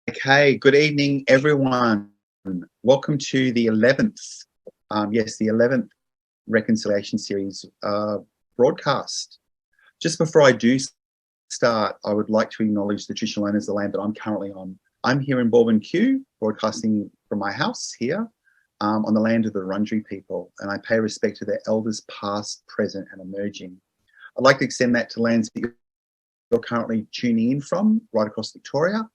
Okay, good evening, everyone. Welcome to the 11th, the 11th Reconciliation Series broadcast. Just before I do start, I would like to acknowledge the traditional owners of the land that I'm currently on. I'm here in Bourbon Q, broadcasting from my house here on the land of the Wurundjeri people, and I pay respect to their elders past, present and emerging. I'd like to extend that to lands that you're currently tuning in from right across Victoria,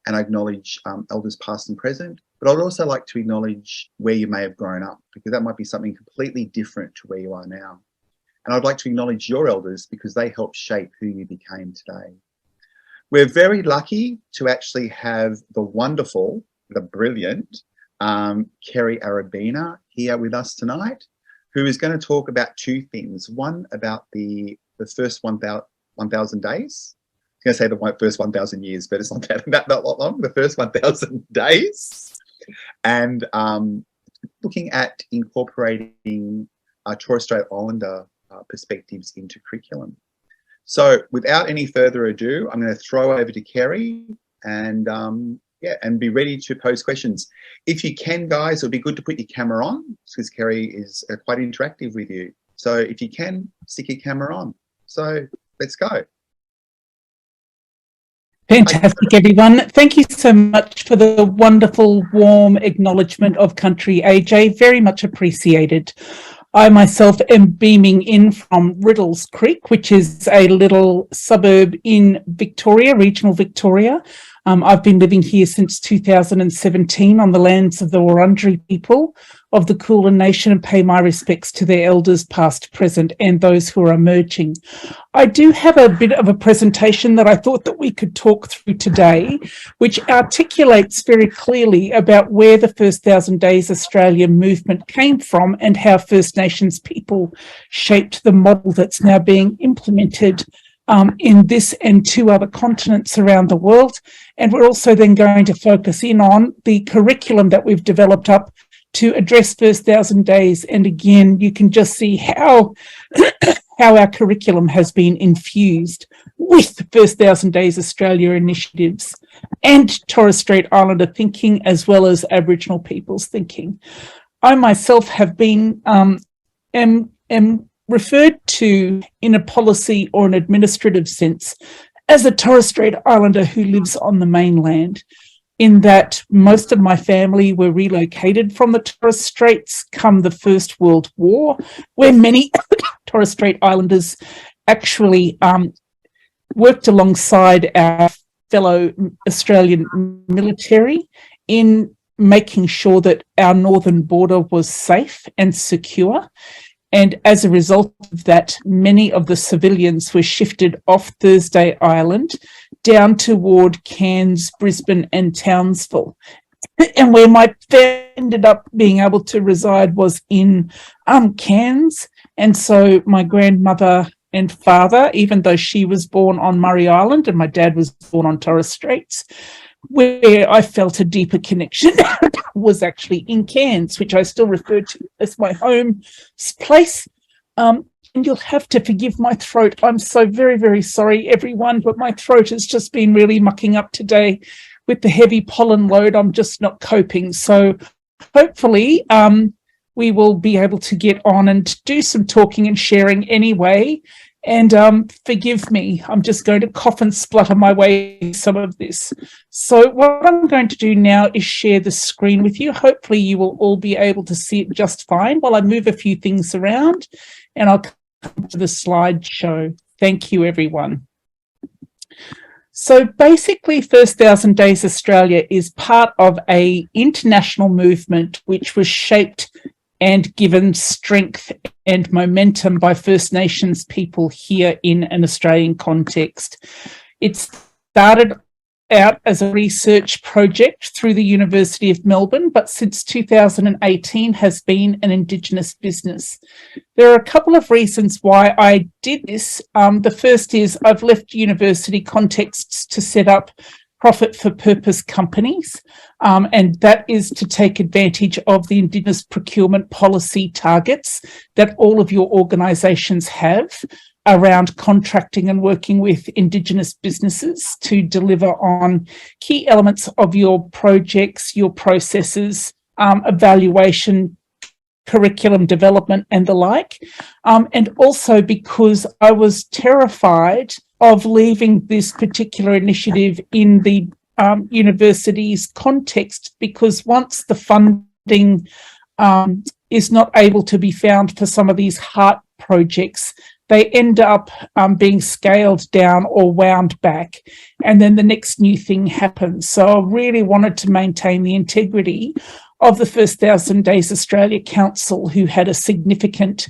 and I acknowledge elders past and present, but I'd also like to acknowledge where you may have grown up, because that might be something completely different to where you are now. And I'd like to acknowledge your elders because they helped shape who you became today. We're very lucky to actually have the wonderful, the brilliant Kerry Arabeena here with us tonight, who is going to talk about two things. One, about the first 1,000 days. I was going to say the first 1,000 years, but it's not that long, the first 1,000 days. And looking at incorporating Torres Strait Islander perspectives into curriculum. So without any further ado, I'm going to throw over to Kerry and be ready to pose questions. If you can, guys, it'll be good to put your camera on because Kerry is quite interactive with you. So if you can, stick your camera on. So let's go. Fantastic, everyone. Thank you so much for the wonderful, warm acknowledgement of country, AJ. Very much appreciated. I myself am beaming in from Riddles Creek, which is a little suburb in Victoria, regional Victoria. I've been living here since 2017 on the lands of the Wurundjeri people of the Kulin Nation and pay my respects to their elders past, present and those who are emerging. I do have a bit of a presentation that I thought that we could talk through today, which articulates very clearly about where the First 1,000 Days Australia movement came from and how First Nations people shaped the model that's now being implemented in this and two other continents around the world. And we're also then going to focus in on the curriculum that we've developed up to address First 1,000 Days. And again, you can just see how our curriculum has been infused with the First 1,000 Days Australia initiatives and Torres Strait Islander thinking, as well as Aboriginal people's thinking. I myself have been am referred to in a policy or an administrative sense as a Torres Strait Islander who lives on the mainland, in that most of my family were relocated from the Torres Straits come the First World War, where many Torres Strait Islanders actually worked alongside our fellow Australian military in making sure that our northern border was safe and secure. And as a result of that, many of the civilians were shifted off Thursday Island down toward Cairns, Brisbane and Townsville. And where my family ended up being able to reside was in Cairns. And so my grandmother and father, even though she was born on Murray Island and my dad was born on Torres Straits, where I felt a deeper connection was actually in Cairns, which I still refer to as my home place. And you'll have to forgive my throat. I'm so very, very sorry, everyone, but my throat has just been really mucking up today with the heavy pollen load. I'm just not coping. So hopefully we will be able to get on and do some talking and sharing anyway. And forgive me, I'm just going to cough and splutter my way through some of this. So what I'm going to do now is share the screen with you. Hopefully you will all be able to see it just fine while I move a few things around, and I'll come to the slideshow. Thank you, everyone. So basically, First 1,000 Days Australia is part of an international movement which was shaped and given strength and momentum by First Nations people here in an Australian context. It started out as a research project through the University of Melbourne, but since 2018 has been an Indigenous business. There are a couple of reasons why I did this. The first is I've left university contexts to set up profit for purpose companies, and that is to take advantage of the Indigenous procurement policy targets that all of your organisations have. around contracting and working with Indigenous businesses to deliver on key elements of your projects, your processes, evaluation, curriculum development and the like. And also because I was terrified of leaving this particular initiative in the university's context, because once the funding is not able to be found for some of these heart projects, they end up being scaled down or wound back, and then the next new thing happens. So I really wanted to maintain the integrity of the First 1,000 Days Australia Council, who had a significant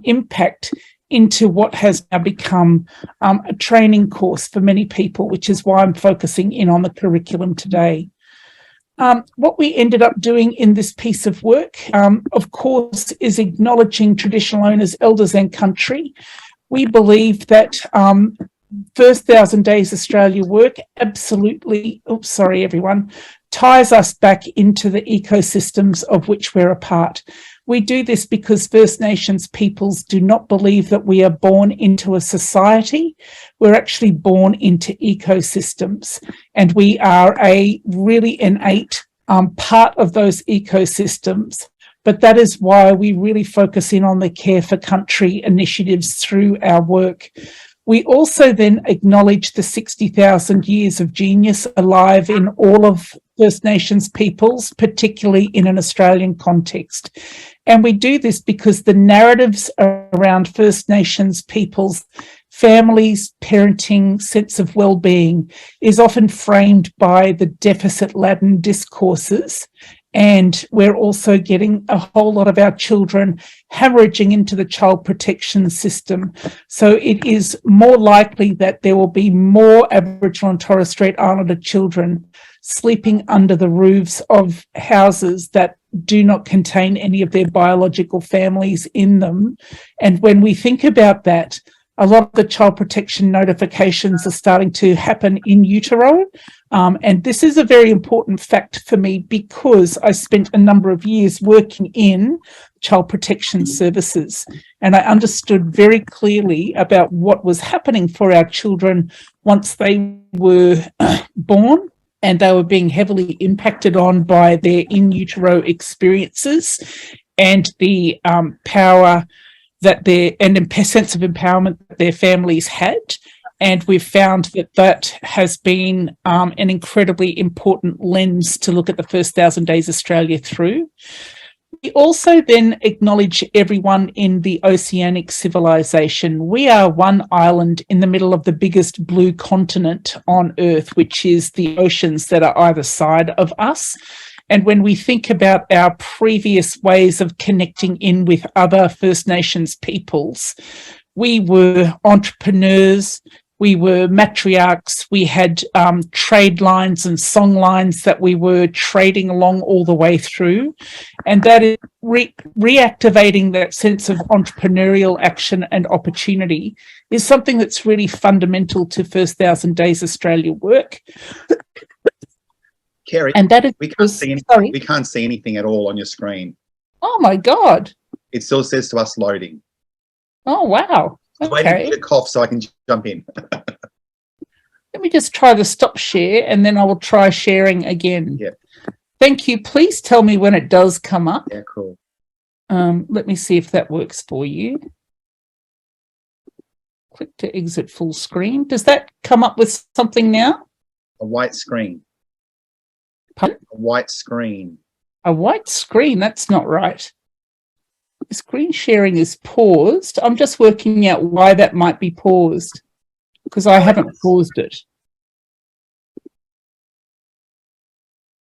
impact into what has now become a training course for many people, which is why I'm focusing in on the curriculum today. What we ended up doing in this piece of work, of course, is acknowledging traditional owners, elders and country. We believe that First 1,000 Days Australia work absolutely, ties us back into the ecosystems of which we're a part. We do this because First Nations peoples do not believe that we are born into a society. We're actually born into ecosystems, and we are a really innate part of those ecosystems. But that is why we really focus in on the Care for Country initiatives through our work. We also then acknowledge the 60,000 years of genius alive in all of First Nations peoples, particularly in an Australian context. And we do this because the narratives around First Nations peoples, families, parenting, sense of well-being is often framed by the deficit-laden discourses. And we're also getting a whole lot of our children hemorrhaging into the child protection system. So it is more likely that there will be more Aboriginal and Torres Strait Islander children sleeping under the roofs of houses that do not contain any of their biological families in them. And when we think about that, a lot of the child protection notifications are starting to happen in utero. And this is a very important fact for me because I spent a number of years working in child protection services, and I understood very clearly about what was happening for our children once they were born, and they were being heavily impacted on by their in utero experiences and the power that sense of empowerment that their families had. And we've found that that has been an incredibly important lens to look at the First 1,000 Days Australia through. We also then acknowledge everyone in the oceanic civilization. We are one island in the middle of the biggest blue continent on Earth, which is the oceans that are either side of us. And when we think about our previous ways of connecting in with other First Nations peoples, we were entrepreneurs, we were matriarchs, we had trade lines and song lines that we were trading along all the way through. And that is reactivating that sense of entrepreneurial action and opportunity is something that's really fundamental to First 1,000 Days Australia work. Kerry, and that is we can't see anything at all on your screen. Oh my God. It still says to us loading. Oh, wow. I was waiting for you to cough so I can jump in. Let me just try to stop share and then I will try sharing again. Yeah. Thank you. Please tell me when it does come up. Yeah, cool. Let me see if that works for you. Click to exit full screen. Does that come up with something now? A white screen. Pardon? A white screen. A white screen? That's not right. Screen sharing is paused. I'm just working out why that might be paused because I haven't paused it.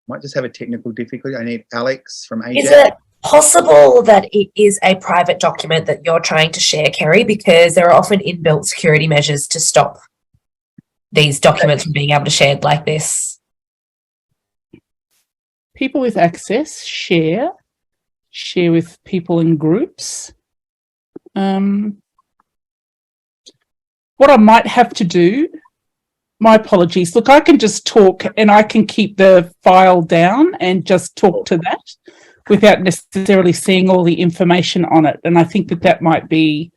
Might just have a technical difficulty. I need Alex from AGECS. Is it possible that it is a private document that you're trying to share, Kerry? Because there are often inbuilt security measures to stop these documents from being able to share like this. People with access, share with people in groups. What I might have to do, my apologies. Look, I can just talk and I can keep the file down and just talk to that without necessarily seeing all the information on it. And I think that might be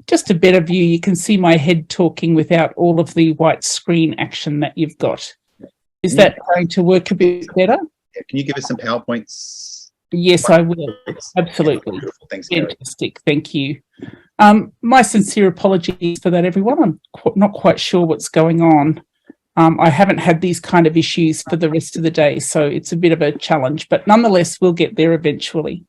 just a better view. You can see my head talking without all of the white screen action that you've got. Is that going to work a bit better? Can you give us some PowerPoints? Yes, I will. Absolutely. Thanks, Kerry. Fantastic. Thank you. My sincere apologies for that, everyone. I'm not quite sure what's going on. I haven't had these kind of issues for the rest of the day, so it's a bit of a challenge, but nonetheless, we'll get there eventually.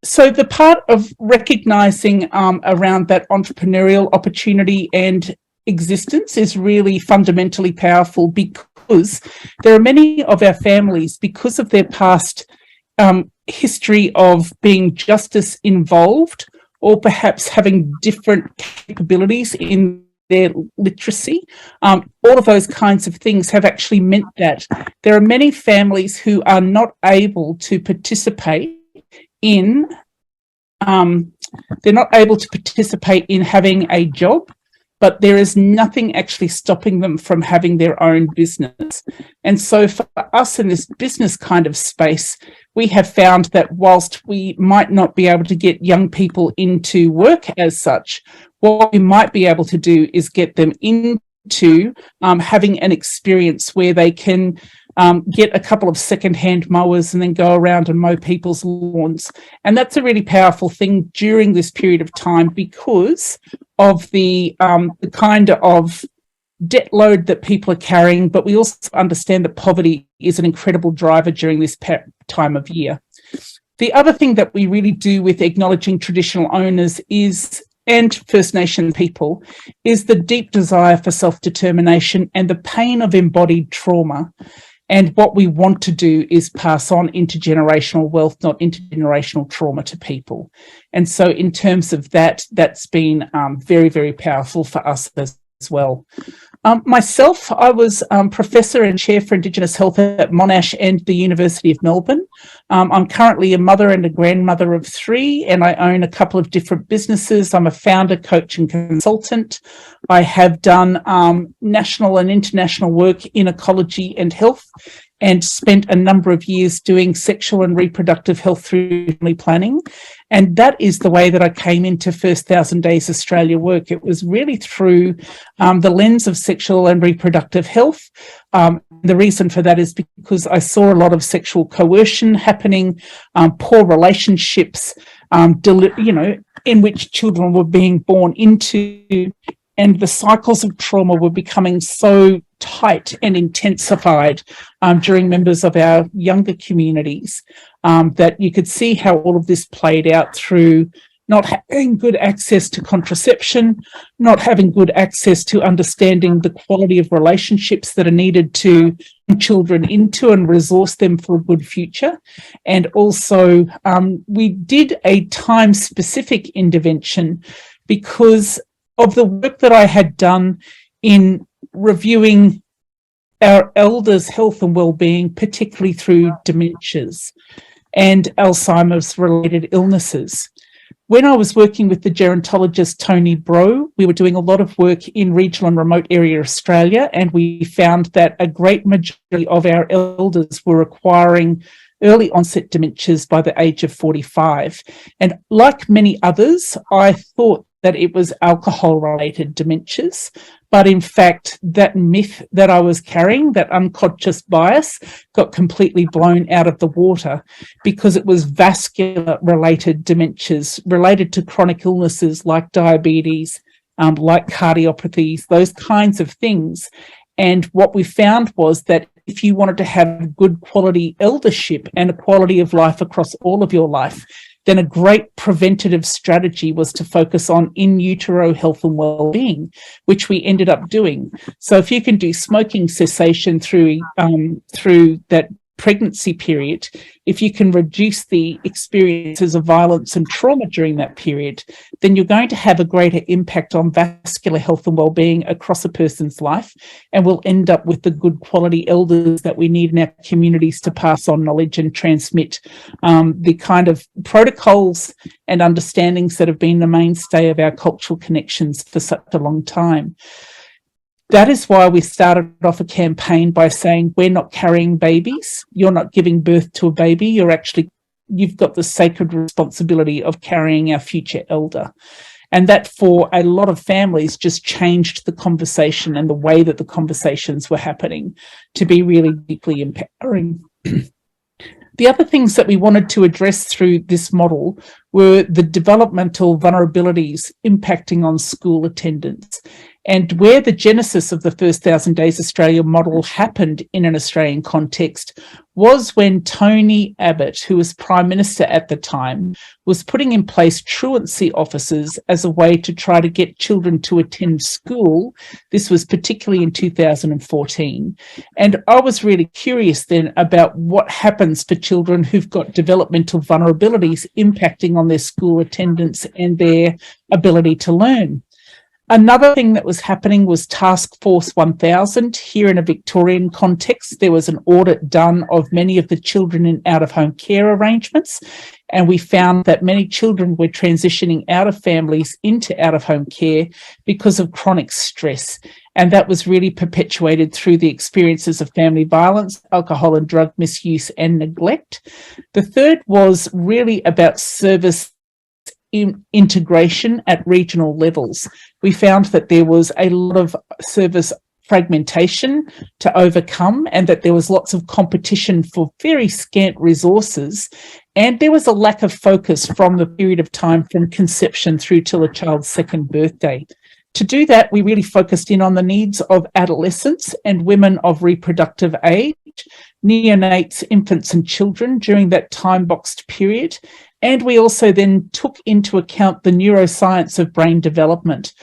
So the part of recognising around that entrepreneurial opportunity and existence is really fundamentally powerful, because there are many of our families, because of their past history of being justice involved, or perhaps having different capabilities in their literacy, all of those kinds of things have actually meant that there are many families who are not able to participate in having a job, but there is nothing actually stopping them from having their own business. And so for us in this business kind of space, we have found that whilst we might not be able to get young people into work as such, what we might be able to do is get them into having an experience where they can get a couple of second-hand mowers and then go around and mow people's lawns. And that's a really powerful thing during this period of time, because of the kind of debt load that people are carrying, but we also understand that poverty is an incredible driver during this time of year. The other thing that we really do with acknowledging traditional owners and First Nation people is the deep desire for self-determination and the pain of embodied trauma. And what we want to do is pass on intergenerational wealth, not intergenerational trauma, to people. And so in terms of that, that's been very, very powerful for us as well. Myself, I was Professor and Chair for Indigenous Health at Monash and the University of Melbourne. I'm currently a mother and a grandmother of 3, and I own a couple of different businesses. I'm a founder, coach and consultant. I have done national and international work in ecology and health, and spent a number of years doing sexual and reproductive health through family planning. And that is the way that I came into First 1,000 Days Australia work. It was really through the lens of sexual and reproductive health. The reason for that is because I saw a lot of sexual coercion happening, poor relationships, in which children were being born into, and the cycles of trauma were becoming so tight and intensified during members of our younger communities, that you could see how all of this played out through not having good access to contraception, not having good access to understanding the quality of relationships that are needed to bring children into and resource them for a good future. And also we did a time-specific intervention because of the work that I had done in reviewing our elders' health and well-being, particularly through dementias and Alzheimer's related illnesses. When I was working with the gerontologist Tony Bro, we were doing a lot of work in regional and remote area Australia, and we found that a great majority of our elders were acquiring early onset dementias by the age of 45. And like many others, I thought that it was alcohol-related dementias. But in fact, that myth that I was carrying, that unconscious bias, got completely blown out of the water, because it was vascular-related dementias related to chronic illnesses like diabetes, like cardiopathies, those kinds of things. And what we found was that if you wanted to have good quality eldership and a quality of life across all of your life, then a great preventative strategy was to focus on in utero health and well-being, which we ended up doing. So if you can do smoking cessation through that pregnancy period, if you can reduce the experiences of violence and trauma during that period, then you're going to have a greater impact on vascular health and well-being across a person's life, and we'll end up with the good quality elders that we need in our communities to pass on knowledge and transmit the kind of protocols and understandings that have been the mainstay of our cultural connections for such a long time. That is why we started off a campaign by saying, we're not carrying babies. You're not giving birth to a baby. You've got the sacred responsibility of carrying our future elder. And that for a lot of families just changed the conversation and the way that the conversations were happening to be really deeply empowering. The other things that we wanted to address through this model were the developmental vulnerabilities impacting on school attendance. And where the genesis of the First 1,000 Days Australia model happened in an Australian context was when Tony Abbott, who was Prime Minister at the time, was putting in place truancy officers as a way to try to get children to attend school. This was particularly in 2014. And I was really curious then about what happens for children who've got developmental vulnerabilities impacting on their school attendance and their ability to learn. Another thing that was happening was Task Force 1000. Here in a Victorian context, there was an audit done of many of the children in out-of-home care arrangements, and we found that many children were transitioning out of families into out-of-home care because of chronic stress. And that was really perpetuated through the experiences of family violence, alcohol and drug misuse, and neglect. The third was really about service integration at regional levels. We found that there was a lot of service fragmentation to overcome, and that there was lots of competition for very scant resources, and there was a lack of focus from the period of time from conception through till a child's second birthday. To do that, we really focused in on the needs of adolescents and women of reproductive age, neonates, infants and children during that time-boxed period. And we also then took into account the neuroscience of brain development.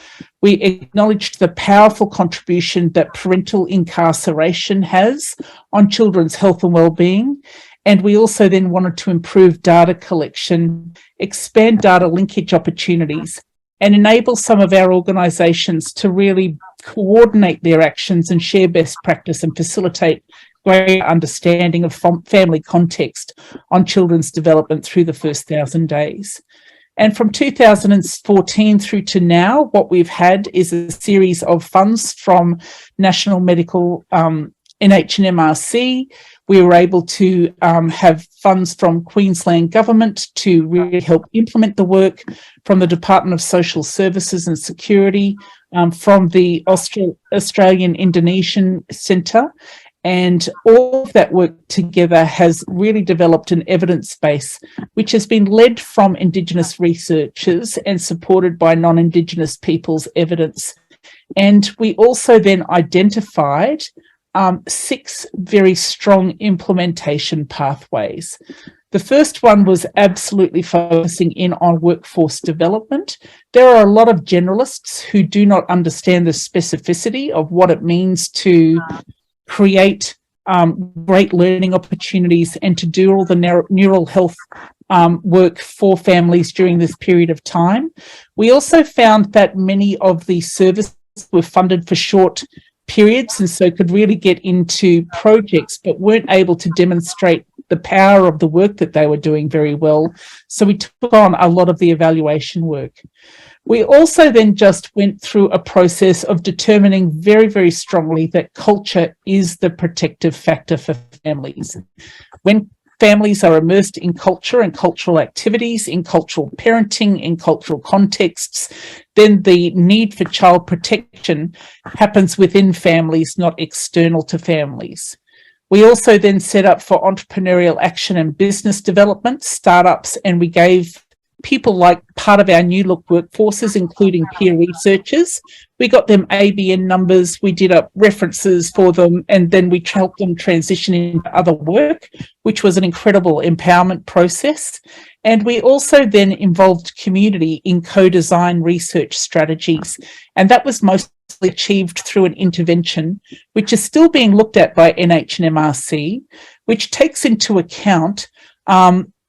We acknowledged the powerful contribution that parental incarceration has on children's health and well-being. And we also then wanted to improve data collection, expand data linkage opportunities, and enable some of our organisations to really coordinate their actions and share best practice and facilitate greater understanding of family context on children's development through the first 1,000 days. And from 2014 through to now, what we've had is a series of funds from National Medical NHMRC. We were able to have funds from Queensland Government to really help implement the work, from the Department of Social Services and Security, from the Australian Indonesian Centre. And all of that work together has really developed an evidence base, which has been led from Indigenous researchers and supported by non-Indigenous people's evidence. And we also then identified 6 very strong implementation pathways. The first one was absolutely focusing in on workforce development. There are a lot of generalists who do not understand the specificity of what it means to create great learning opportunities and to do all the neural health work for families during this period of time. We also found that many of the services were funded for short periods and so could really get into projects but weren't able to demonstrate the power of the work that they were doing very well. So we took on a lot of the evaluation work. We also then just went through a process of determining very, very strongly that culture is the protective factor for families. When families are immersed in culture and cultural activities, in cultural parenting, in cultural contexts, then the need for child protection happens within families, not external to families. We also then set up for entrepreneurial action and business development, startups, and we gave people like part of our New Look workforces, including peer researchers. We got them ABN numbers, we did up references for them, and then we helped them transition into other work, which was an incredible empowerment process. And we also then involved community in co-design research strategies. And that was mostly achieved through an intervention, which is still being looked at by NHMRC, which takes into account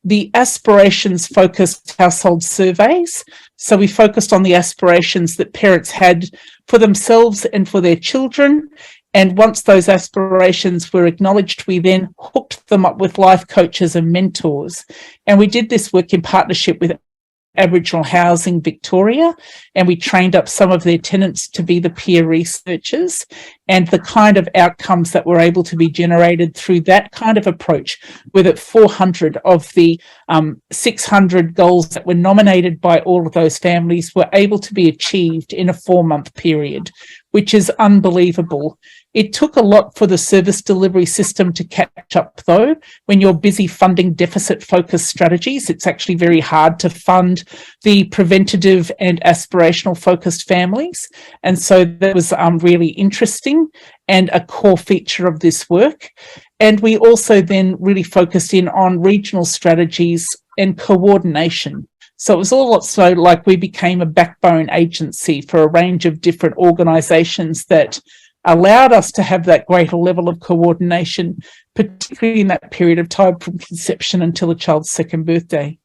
the aspirations-focused household surveys. So we focused on the aspirations that parents had for themselves and for their children. And once those aspirations were acknowledged, we then hooked them up with life coaches and mentors. And we did this work in partnership with Aboriginal Housing Victoria, and we trained up some of their tenants to be the peer researchers, and the kind of outcomes that were able to be generated through that kind of approach were that 400 of the 600 goals that were nominated by all of those families were able to be achieved in a 4-month period, which is unbelievable. It took a lot for the service delivery system to catch up, though. When you're busy funding deficit-focused strategies, it's actually very hard to fund the preventative and aspirational-focused families. And so that was really interesting and a core feature of this work. And we also then really focused in on regional strategies and coordination. So it was also like we became a backbone agency for a range of different organisations that allowed us to have that greater level of coordination, particularly in that period of time from conception until a child's second birthday.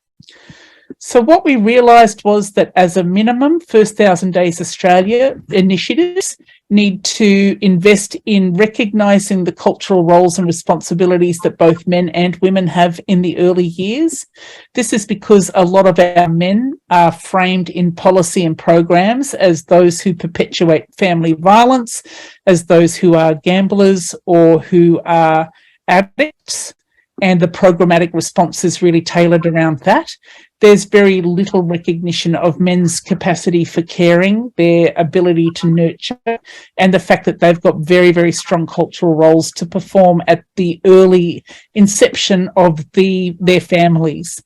So what we realised was that as a minimum, First 1,000 Days Australia initiatives need to invest in recognising the cultural roles and responsibilities that both men and women have in the early years. This is because a lot of our men are framed in policy and programs as those who perpetuate family violence, as those who are gamblers or who are addicts, and the programmatic response is really tailored around that. There's very little recognition of men's capacity for caring, their ability to nurture, and the fact that they've got very, very strong cultural roles to perform at the early inception of their families.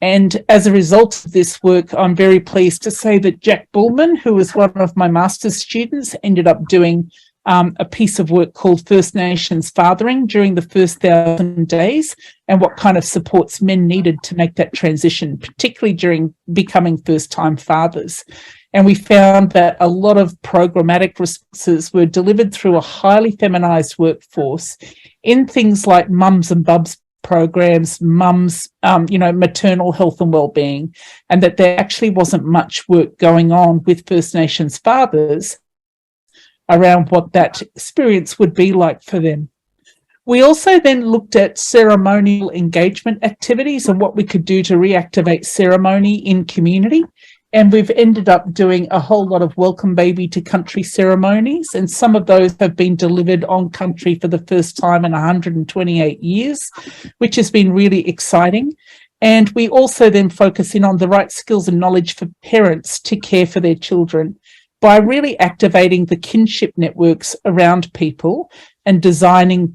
And as a result of this work, I'm very pleased to say that Jack Bullman, who was one of my master's students, ended up doing a piece of work called First Nations Fathering during the first 1,000 days, and what kind of supports men needed to make that transition, particularly during becoming first-time fathers. And we found that a lot of programmatic responses were delivered through a highly feminised workforce in things like mums and bubs programs, mums, maternal health and wellbeing, and that there actually wasn't much work going on with First Nations fathers around what that experience would be like for them. We also then looked at ceremonial engagement activities and what we could do to reactivate ceremony in community. And we've ended up doing a whole lot of welcome baby to country ceremonies, and some of those have been delivered on country for the first time in 128 years, which has been really exciting. And we also then focus in on the right skills and knowledge for parents to care for their children by really activating the kinship networks around people and designing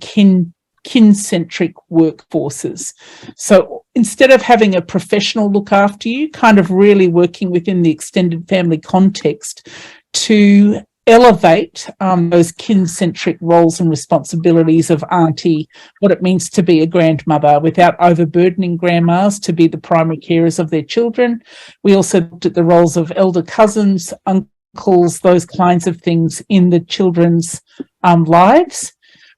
kin-centric workforces. So instead of having a professional look after you, kind of really working within the extended family context to elevate those kin-centric roles and responsibilities of auntie, what it means to be a grandmother, without overburdening grandmas to be the primary carers of their children. We also looked at the roles of elder cousins, uncles, those kinds of things in the children's lives.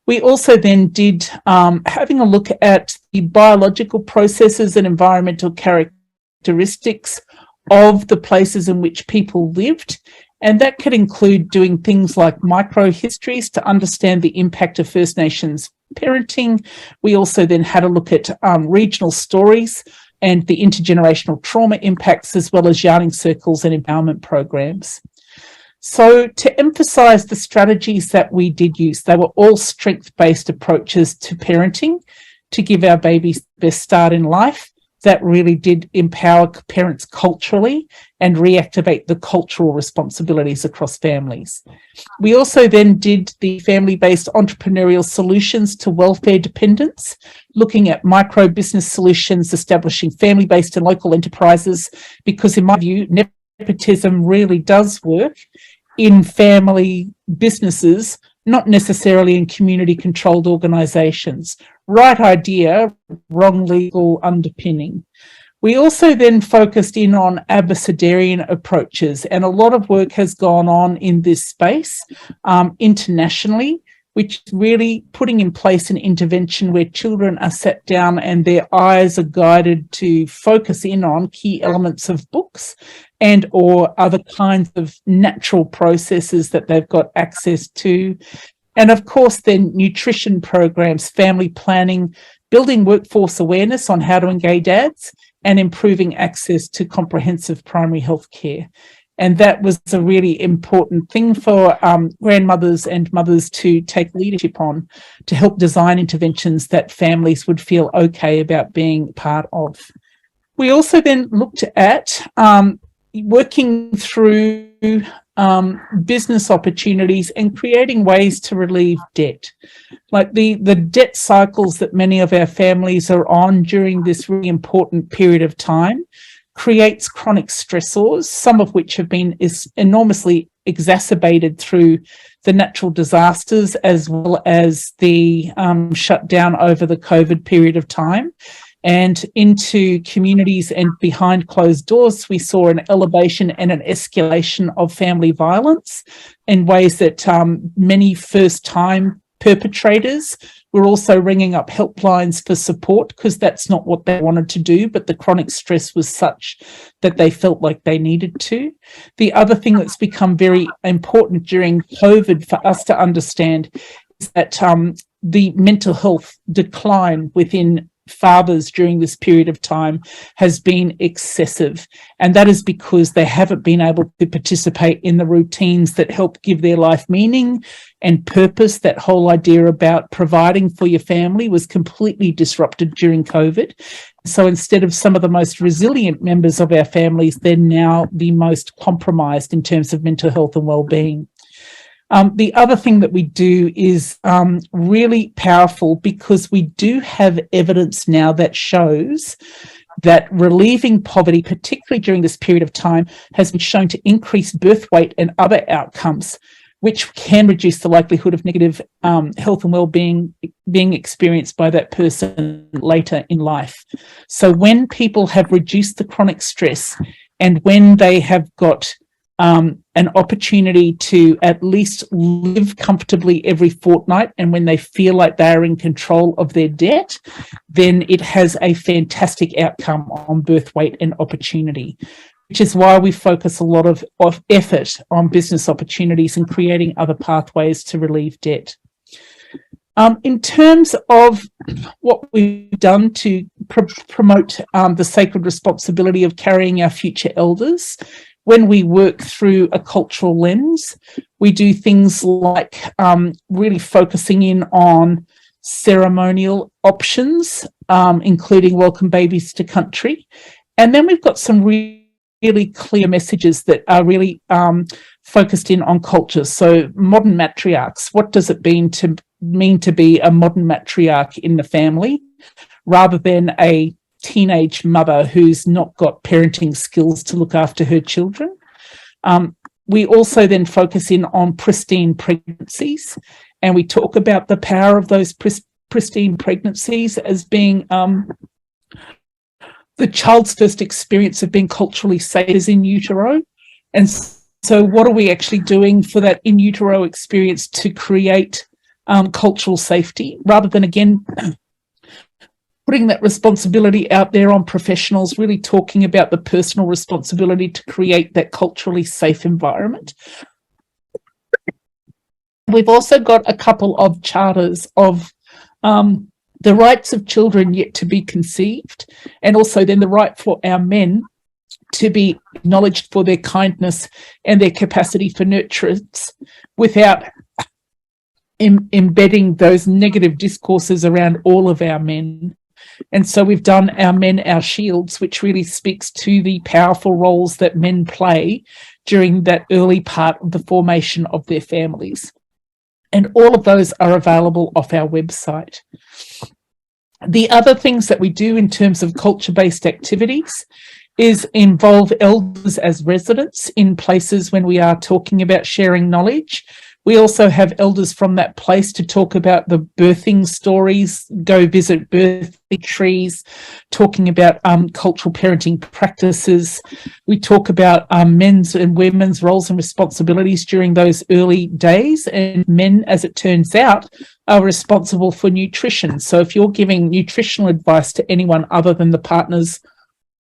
We also then did having a look at the biological processes and environmental characteristics of the places in which people lived. And that could include doing things like microhistories to understand the impact of First Nations parenting. We also then had a look at regional stories and the intergenerational trauma impacts, as well as yarning circles and empowerment programs. So to emphasise the strategies that we did use, they were all strength-based approaches to parenting to give our babies the best start in life that really did empower parents culturally and reactivate the cultural responsibilities across families. We also then did the family-based entrepreneurial solutions to welfare dependence, looking at micro-business solutions, establishing family-based and local enterprises, because in my view, nepotism really does work in family businesses, not necessarily in community-controlled organisations. Right idea, wrong legal underpinning. We also then focused in on abecedarian approaches, and a lot of work has gone on in this space internationally, which is really putting in place an intervention where children are sat down and their eyes are guided to focus in on key elements of books and or other kinds of natural processes that they've got access to. And of course, then nutrition programs, family planning, building workforce awareness on how to engage dads, and improving access to comprehensive primary health care. And that was a really important thing for grandmothers and mothers to take leadership on, to help design interventions that families would feel okay about being part of. We also then looked at working through business opportunities and creating ways to relieve debt. Like the debt cycles that many of our families are on during this really important period of time creates chronic stressors, some of which have been enormously exacerbated through the natural disasters as well as the shutdown over the COVID period of time. And into communities and behind closed doors, we saw an elevation and an escalation of family violence in ways that many first-time perpetrators were also ringing up helplines for support because that's not what they wanted to do, but the chronic stress was such that they felt like they needed to. The other thing that's become very important during COVID for us to understand is that the mental health decline within fathers during this period of time has been excessive, and that is because they haven't been able to participate in the routines that help give their life meaning and purpose. That whole idea about providing for your family was completely disrupted during COVID. So instead of some of the most resilient members of our families, they're now the most compromised in terms of mental health and well-being. The other thing that we do is really powerful because we do have evidence now that shows that relieving poverty, particularly during this period of time, has been shown to increase birth weight and other outcomes, which can reduce the likelihood of negative health and well-being being experienced by that person later in life. So when people have reduced the chronic stress and when they have got an opportunity to at least live comfortably every fortnight, and when they feel like they are in control of their debt, then it has a fantastic outcome on birth weight and opportunity, which is why we focus a lot of effort on business opportunities and creating other pathways to relieve debt. In terms of what we've done to promote the sacred responsibility of carrying our future elders, when we work through a cultural lens, we do things like really focusing in on ceremonial options, including welcome babies to country. And then we've got some really clear messages that are really focused in on culture. So modern matriarchs, what does it mean to be a modern matriarch in the family rather than a teenage mother who's not got parenting skills to look after her children. We also then focus in on pristine pregnancies, and we talk about the power of those pristine pregnancies as being the child's first experience of being culturally safe is in utero. And so what are we actually doing for that in utero experience to create cultural safety, rather than, again, putting that responsibility out there on professionals, really talking about the personal responsibility to create that culturally safe environment. We've also got a couple of charters of the rights of children yet to be conceived, and also then the right for our men to be acknowledged for their kindness and their capacity for nurturance without embedding those negative discourses around all of our men. And so we've done Our Men, Our Shields, which really speaks to the powerful roles that men play during that early part of the formation of their families. And all of those are available off our website. The other things that we do in terms of culture-based activities is involve elders as residents in places when we are talking about sharing knowledge. We also have elders from that place to talk about the birthing stories, go visit birthing trees, talking about cultural parenting practices. We talk about men's and women's roles and responsibilities during those early days. And men, as it turns out, are responsible for nutrition. So if you're giving nutritional advice to anyone other than the partners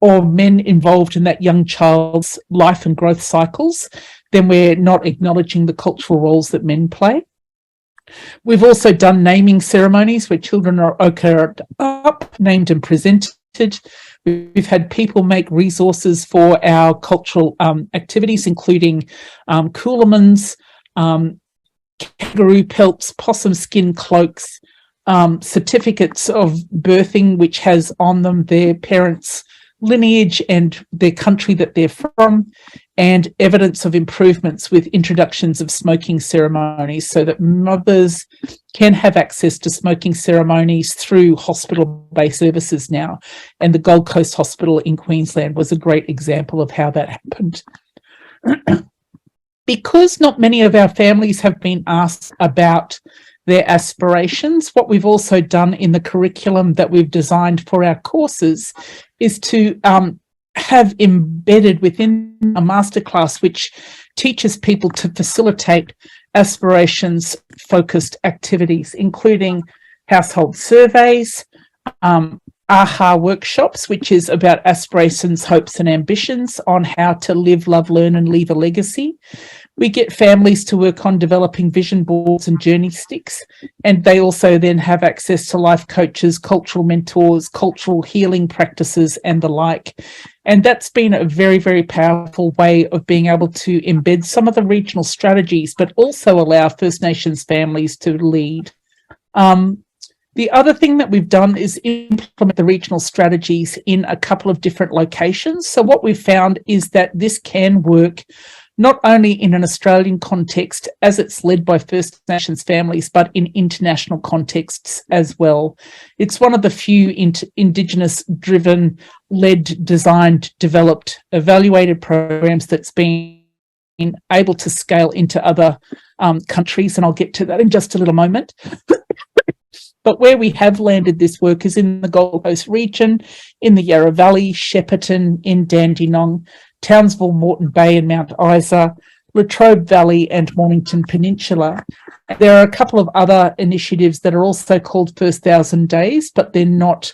or men involved in that young child's life and growth cycles, then we're not acknowledging the cultural roles that men play. We've also done naming ceremonies where children are okayed up, named and presented. We've had people make resources for our cultural activities, including coolamans, kangaroo pelts, possum skin cloaks, certificates of birthing, which has on them their parents' lineage and their country that they're from, and evidence of improvements with introductions of smoking ceremonies so that mothers can have access to smoking ceremonies through hospital-based services now. And the Gold Coast Hospital in Queensland was a great example of how that happened. Because not many of our families have been asked about their aspirations, what we've also done in the curriculum that we've designed for our courses is to have embedded within a masterclass which teaches people to facilitate aspirations-focused activities, including household surveys, AHA workshops, which is about aspirations, hopes and ambitions on how to live, love, learn and leave a legacy. We get families to work on developing vision boards and journey sticks, and they also then have access to life coaches, cultural mentors, cultural healing practices and the like. And that's been a very, very powerful way of being able to embed some of the regional strategies, but also allow First Nations families to lead. The other thing that we've done is implement the regional strategies in a couple of different locations. So what we've found is that this can work not only in an Australian context as it's led by First Nations families, but in international contexts as well. It's one of the few Indigenous-driven, led, designed, developed, evaluated programs that's been able to scale into other countries, and I'll get to that in just a little moment. But where we have landed this work is in the Gold Coast region, in the Yarra Valley, Shepparton, in Dandenong, Townsville, Moreton Bay and Mount Isa, Latrobe Valley and Mornington Peninsula. There are a couple of other initiatives that are also called First 1,000 Days, but they're not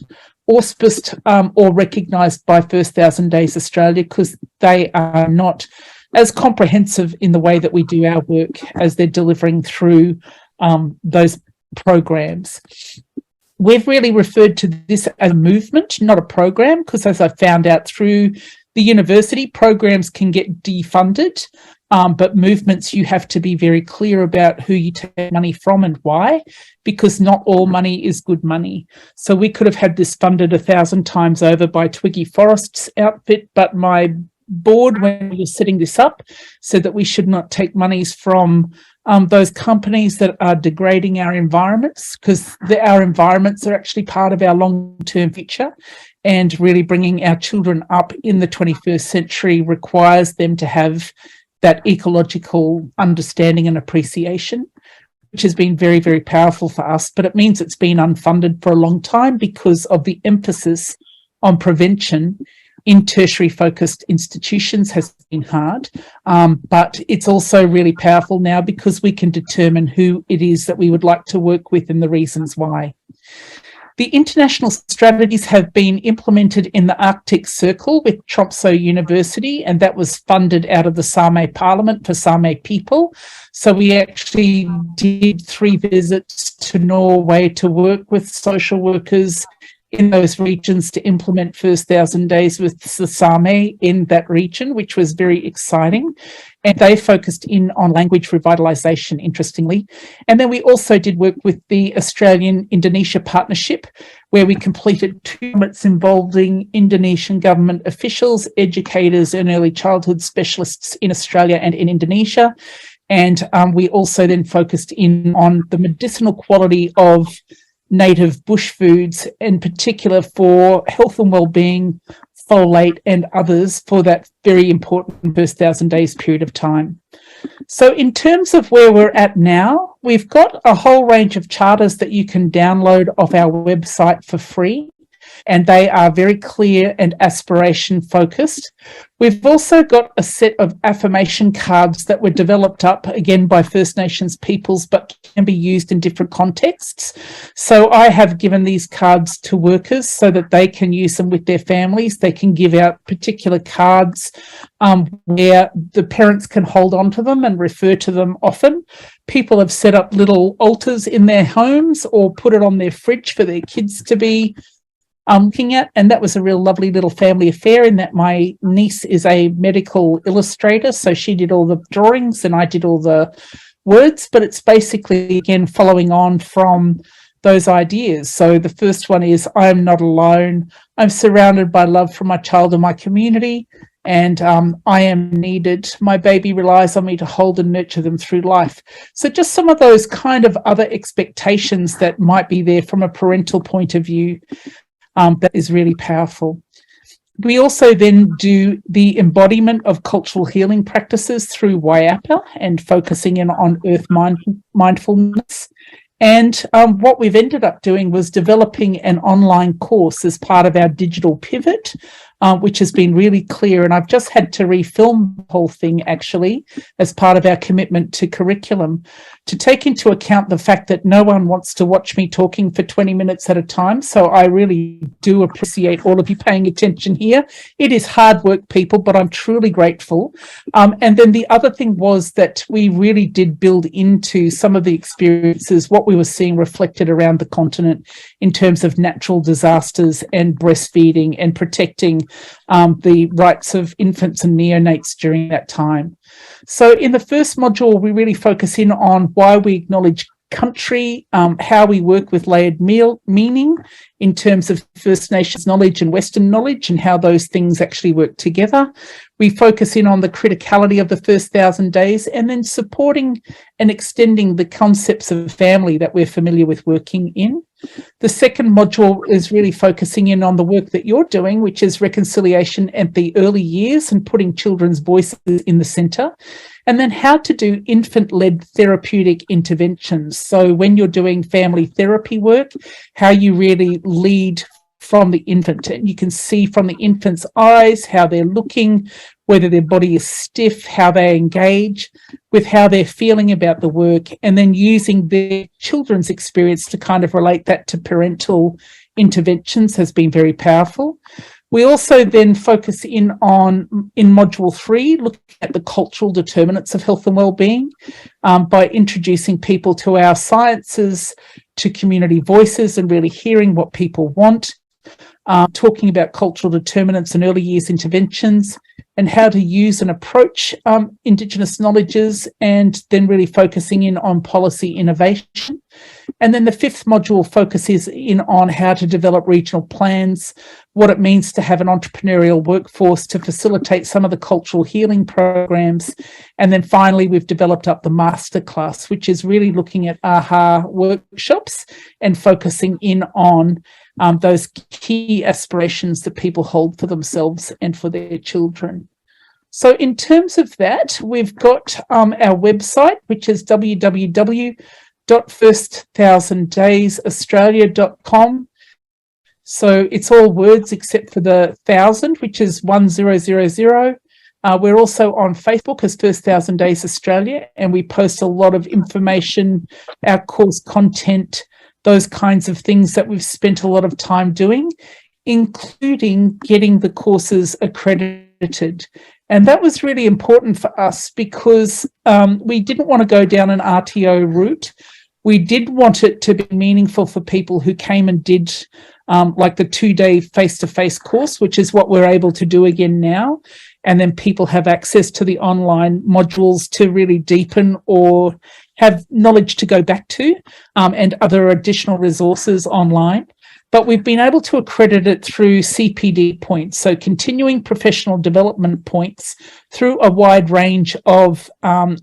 auspiced or recognised by First 1,000 Days Australia because they are not as comprehensive in the way that we do our work as they're delivering through those programs. We've really referred to this as a movement, not a program, because as I found out through the university, programs can get defunded, but movements, you have to be very clear about who you take money from and why, because not all money is good money. So we could have had this funded 1,000 times over by Twiggy Forrest's outfit, but my board, when we were setting this up, said that we should not take monies from those companies that are degrading our environments, because our environments are actually part of our long-term future, and really bringing our children up in the 21st century requires them to have that ecological understanding and appreciation, which has been very, very powerful for us. But it means it's been unfunded for a long time because of the emphasis on prevention in tertiary focused institutions has been hard, but it's also really powerful now because we can determine who it is that we would like to work with and the reasons why. The international strategies have been implemented in the Arctic Circle with Tromsø University, and that was funded out of the Sami Parliament for Sami people. So we actually did 3 visits to Norway to work with social workers in those regions to implement First 1,000 Days with the Sami in that region, which was very exciting. And they focused in on language revitalisation, interestingly. And then we also did work with the Australian-Indonesia Partnership, where we completed 2 summits involving Indonesian government officials, educators and early childhood specialists in Australia and in Indonesia. And we also then focused in on the medicinal quality of native bush foods, in particular for health and well-being, folate and others for that very important first 1,000 days period of time. So in terms of where we're at now, we've got a whole range of charters that you can download off our website for free, and they are very clear and aspiration focused. We've also got a set of affirmation cards that were developed up again by First Nations peoples, but can be used in different contexts. So I have given these cards to workers so that they can use them with their families. They can give out particular cards where the parents can hold on to them and refer to them often. People have set up little altars in their homes or put it on their fridge for their kids to be looking at, and that was a real lovely little family affair in that my niece is a medical illustrator, so she did all the drawings and I did all the words, but it's basically, again, following on from those ideas. So the first one is, I am not alone. I'm surrounded by love from my child and my community, and I am needed. My baby relies on me to hold and nurture them through life. So just some of those kind of other expectations that might be there from a parental point of view, that is really powerful. We also then do the embodiment of cultural healing practices through WIAPA and focusing in on earth mindfulness. And what we've ended up doing was developing an online course as part of our digital pivot, which has been really clear. And I've just had to refilm the whole thing, actually, as part of our commitment to curriculum, to take into account the fact that no one wants to watch me talking for 20 minutes at a time. So I really do appreciate all of you paying attention here. It is hard work, people, but I'm truly grateful. And then the other thing was that we really did build into some of the experiences, what we were seeing reflected around the continent in terms of natural disasters and breastfeeding and protecting the rights of infants and neonates during that time. So in the first module, we really focus in on why we acknowledge country, how we work with layered meaning in terms of First Nations knowledge and Western knowledge and how those things actually work together. We focus in on the criticality of the first 1,000 days and then supporting and extending the concepts of family that we're familiar with working in. The second module is really focusing in on the work that you're doing, which is reconciliation at the early years and putting children's voices in the centre. And then how to do infant-led therapeutic interventions. So when you're doing family therapy work, how you really lead from the infant. And you can see from the infant's eyes how they're looking, whether their body is stiff, how they engage with how they're feeling about the work, and then using their children's experience to kind of relate that to parental interventions has been very powerful. We also then focus in module 3, looking at the cultural determinants of health and wellbeing by introducing people to our sciences, to community voices and really hearing what people want, talking about cultural determinants and early years interventions and how to use and approach Indigenous knowledges, and then really focusing in on policy innovation. And then the 5th module focuses in on how to develop regional plans, what it means to have an entrepreneurial workforce to facilitate some of the cultural healing programs. And then finally, we've developed up the masterclass, which is really looking at AHA workshops and focusing in on those key aspirations that people hold for themselves and for their children. So in terms of that, we've got our website, which is www.first1000daysaustralia.com. So it's all words except for the 1000, which is 1000. We're also on Facebook as First 1000 Days Australia, and we post a lot of information, our course content, those kinds of things that we've spent a lot of time doing, including getting the courses accredited. And that was really important for us because we didn't want to go down an RTO route. We did want it to be meaningful for people who came and did like the 2-day face-to-face course, which is what we're able to do again now. And then people have access to the online modules to really deepen or have knowledge to go back to, and other additional resources online. But we've been able to accredit it through CPD points, so continuing professional development points through a wide range of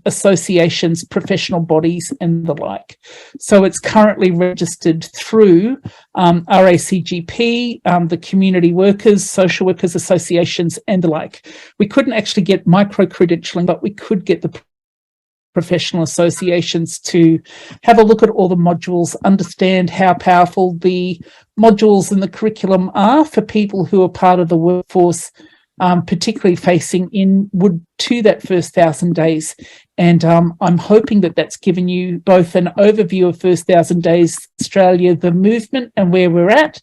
associations, professional bodies and the like. So it's currently registered through RACGP, the community workers, social workers associations and the like. We couldn't actually get micro-credentialing, but we could get the professional associations to have a look at all the modules, understand how powerful the modules and the curriculum are for people who are part of the workforce, particularly facing inward to that first 1,000 days. And I'm hoping that that's given you both an overview of First 1,000 Days Australia, the movement and where we're at,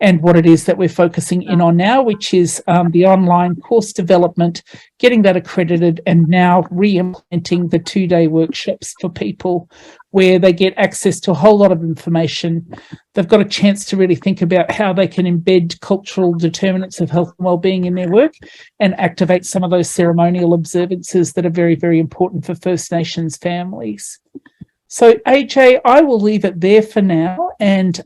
and what it is that we're focusing in on now, which is the online course development, getting that accredited, and now re-implementing the 2-day workshops for people where they get access to a whole lot of information. They've got a chance to really think about how they can embed cultural determinants of health and wellbeing in their work and activate some of those ceremonial observances that are very, very important for First Nations families. So, AJ, I will leave it there for now, and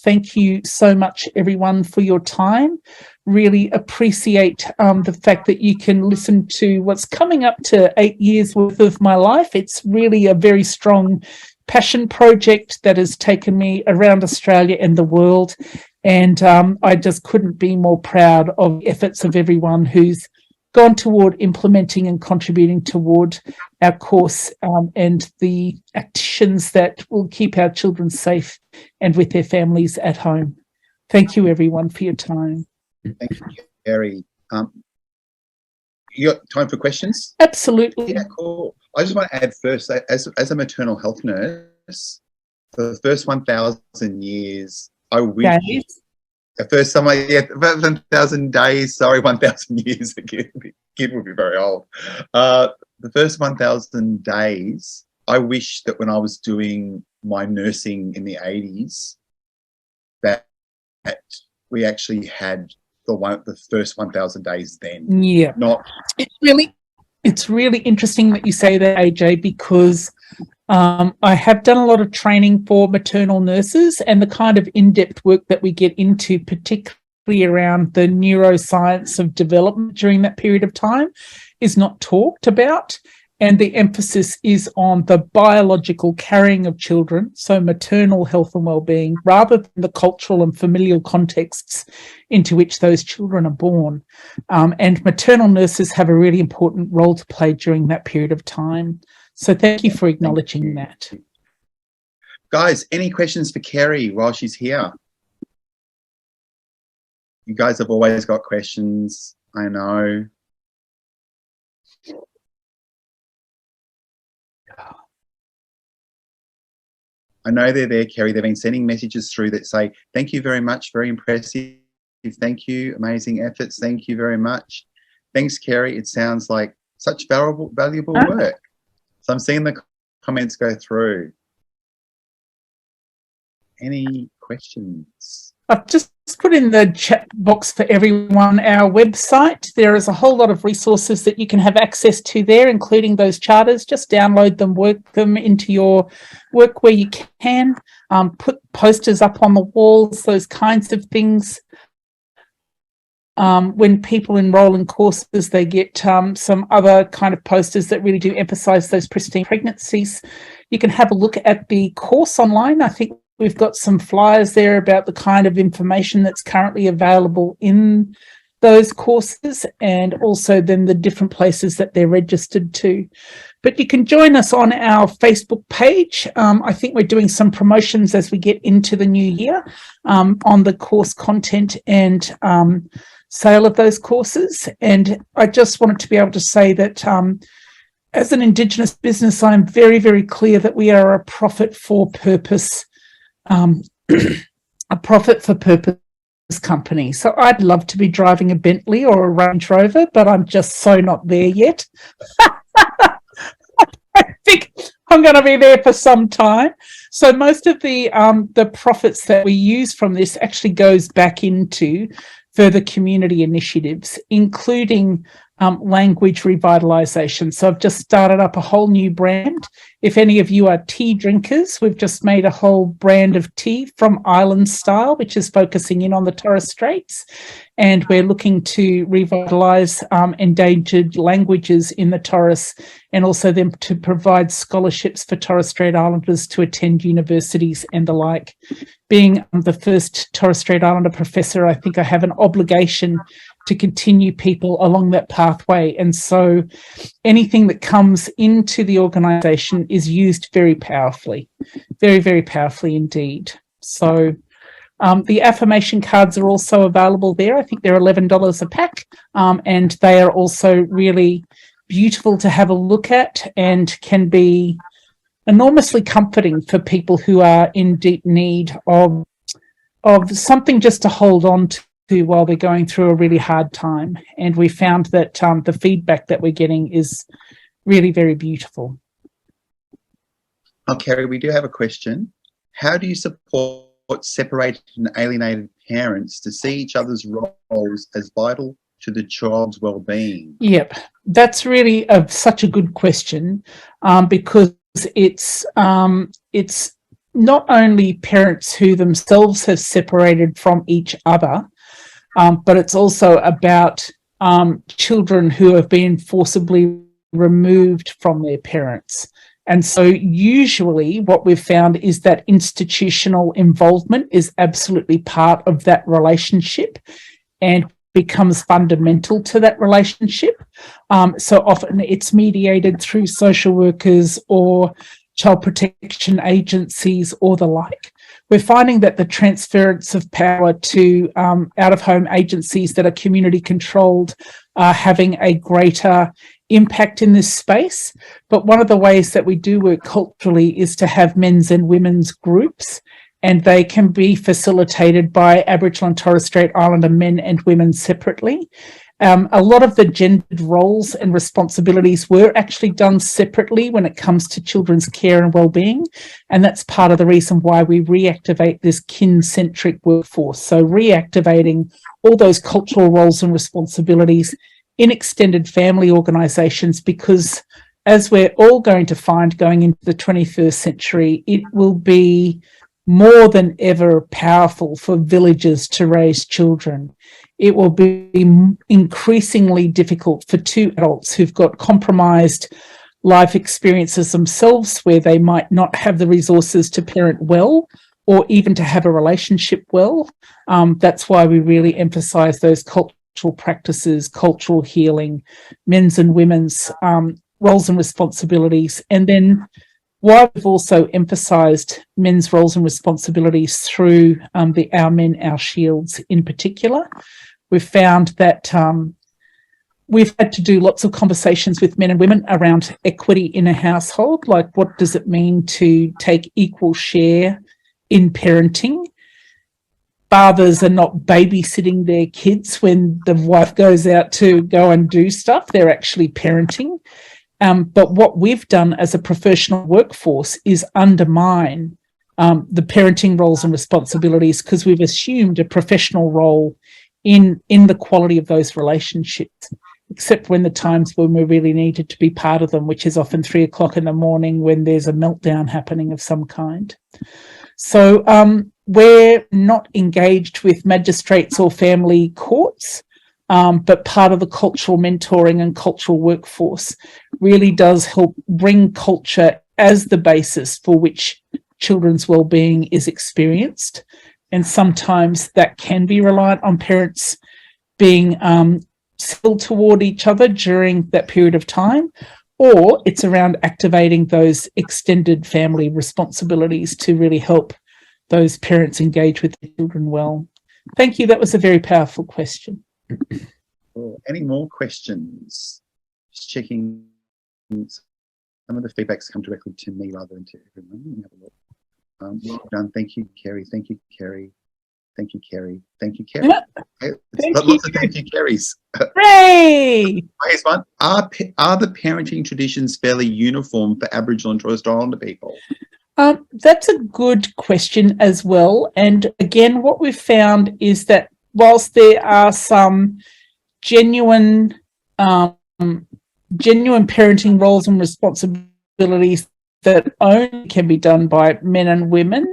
thank you so much, everyone, for your time. Really appreciate the fact that you can listen to what's coming up to 8 years worth of my life. It's really a very strong passion project that has taken me around Australia and the world, and I just couldn't be more proud of the efforts of everyone who's gone toward implementing and contributing toward our course and the actions that will keep our children safe and with their families at home. Thank you, everyone, for your time. Thank you, Kerry. You got time for questions? Absolutely. Yeah, cool. I just want to add first, as a maternal health nurse, for the first 1,000 years, I wish... Days. The first summer, 1,000 days, 1,000 years, the kid would be very old. The first 1,000 days, I wish that when I was doing my nursing in the 80s, that we actually had the first 1,000 days then. Yeah. It's really interesting that you say that, AJ, because I have done a lot of training for maternal nurses, and the kind of in-depth work that we get into, particularly around the neuroscience of development during that period of time, is not talked about. And the emphasis is on the biological carrying of children, so maternal health and wellbeing, rather than the cultural and familial contexts into which those children are born. And maternal nurses have a really important role to play during that period of time. So thank you for acknowledging that. Guys, any questions for Kerry while she's here? You guys have always got questions, I know. I know they're there, Kerry. They've been sending messages through that say, thank you very much, very impressive. Thank you, amazing efforts. Thank you very much. Thanks, Kerry. It sounds like such valuable work. So I'm seeing the comments go through. Any questions? I've just put in the chat box for everyone our website. There is a whole lot of resources that you can have access to there, including those charters. Just download them, work them into your work where you can, put posters up on the walls, those kinds of things. When people enroll in courses, they get some other kind of posters that really do emphasize those pristine pregnancies. You can have a look at the course online. I think we've got some flyers there about the kind of information that's currently available in those courses, and also then the different places that they're registered to. But you can join us on our Facebook page. I think we're doing some promotions as we get into the new year on the course content and sale of those courses. And I just wanted to be able to say that as an Indigenous business, I'm very, very clear that we are a profit for purpose company. So I'd love to be driving a Bentley or a Range Rover, but I'm just so not there yet. I think I'm going to be there for some time. So most of the profits that we use from this actually goes back into further community initiatives, including language revitalisation. So I've just started up a whole new brand. If any of you are tea drinkers, we've just made a whole brand of tea from Island Style, which is focusing in on the Torres Straits. And we're looking to revitalise endangered languages in the Torres, and also them to provide scholarships for Torres Strait Islanders to attend universities and the like. Being the first Torres Strait Islander professor, I think I have an obligation to continue people along that pathway. And so anything that comes into the organisation is used very powerfully, very, very powerfully indeed. So the affirmation cards are also available there. I think they're $11 a pack, and they are also really beautiful to have a look at and can be enormously comforting for people who are in deep need of something just to hold on to while they're going through a really hard time. And we found that the feedback that we're getting is really very beautiful. Oh, Kerry, we do have a question. How do you support separated and alienated parents to see each other's roles as vital to the child's well-being? Yep, that's really such a good question, because it's not only parents who themselves have separated from each other, but it's also about children who have been forcibly removed from their parents. And so usually what we've found is that institutional involvement is absolutely part of that relationship and becomes fundamental to that relationship. So often it's mediated through social workers or child protection agencies or the like. We're finding that the transference of power to out-of-home agencies that are community controlled are having a greater impact in this space. But one of the ways that we do work culturally is to have men's and women's groups, and they can be facilitated by Aboriginal and Torres Strait Islander men and women separately. A lot of the gendered roles and responsibilities were actually done separately when it comes to children's care and wellbeing, and that's part of the reason why we reactivate this kin-centric workforce. So reactivating all those cultural roles and responsibilities in extended family organisations, because as we're all going to find going into the 21st century, it will be more than ever powerful for villages to raise children. It will be increasingly difficult for two adults who've got compromised life experiences themselves, where they might not have the resources to parent well or even to have a relationship well. That's why we really emphasise those cultural practices, cultural healing, men's and women's roles and responsibilities. And then why we've also emphasised men's roles and responsibilities through the Our Men, Our Shields in particular. We've found that we've had to do lots of conversations with men and women around equity in a household, like what does it mean to take equal share in parenting? Fathers are not babysitting their kids when the wife goes out to go and do stuff. They're actually parenting. But what we've done as a professional workforce is undermine the parenting roles and responsibilities, because we've assumed a professional role in the quality of those relationships, except when the times when we really needed to be part of them, which is often 3 o'clock in the morning when there's a meltdown happening of some kind. So we're not engaged with magistrates or family courts, but part of the cultural mentoring and cultural workforce really does help bring culture as the basis for which children's wellbeing is experienced. And sometimes that can be reliant on parents being civil toward each other during that period of time, or it's around activating those extended family responsibilities to really help those parents engage with their children well. Thank you. That was a very powerful question. Any more questions? Just checking. Some of the feedback's come directly to me rather than to everyone. Let me have a look. Well done. Thank you, Kerry. Thank you, Kerry. Thank you, Kerry. Thank you, Kerry. Lots of thank you, Kerrys. Hooray! Here's one. Are the parenting traditions fairly uniform for Aboriginal and Torres Strait Islander people? That's a good question as well. And again, what we've found is that whilst there are some genuine parenting roles and responsibilities that only can be done by men and women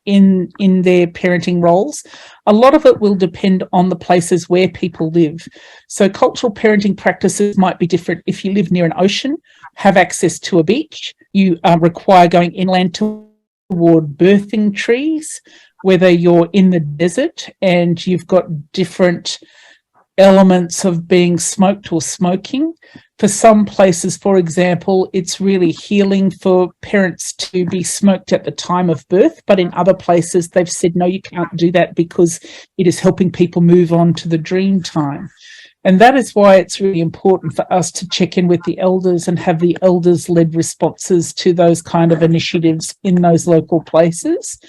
in their parenting roles, a lot of it will depend on the places where people live. So cultural parenting practices might be different. If you live near an ocean, have access to a beach, you require going inland toward birthing trees. Whether you're in the desert and you've got different elements of being smoked or smoking. For some places, for example, it's really healing for parents to be smoked at the time of birth, but in other places they've said, no, you can't do that because it is helping people move on to the dream time. And that is why it's really important for us to check in with the elders and have the elders-led responses to those kind of initiatives in those local places.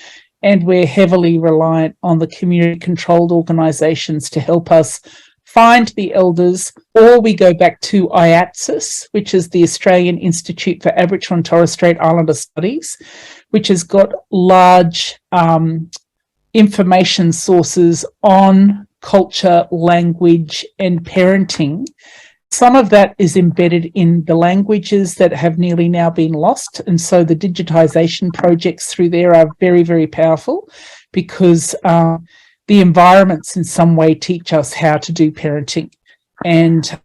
and we're heavily reliant on the community-controlled organisations to help us find the elders, or we go back to AGECS, which is the Australian Institute for Aboriginal and Torres Strait Islander Studies, which has got large information sources on culture, language, and parenting. Some of that is embedded in the languages that have nearly now been lost. And so the digitisation projects through there are very, very powerful because the environments in some way teach us how to do parenting. And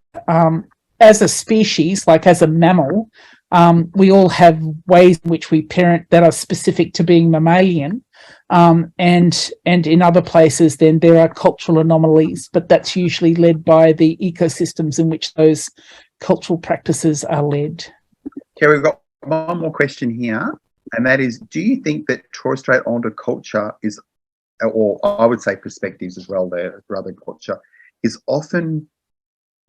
as a species, like as a mammal, we all have ways in which we parent that are specific to being mammalian. And in other places, then there are cultural anomalies, but that's usually led by the ecosystems in which those cultural practices are led. Kerry, we've got one more question here, and that is, do you think that Torres Strait Islander culture is, or I would say perspectives as well there, for other culture, is often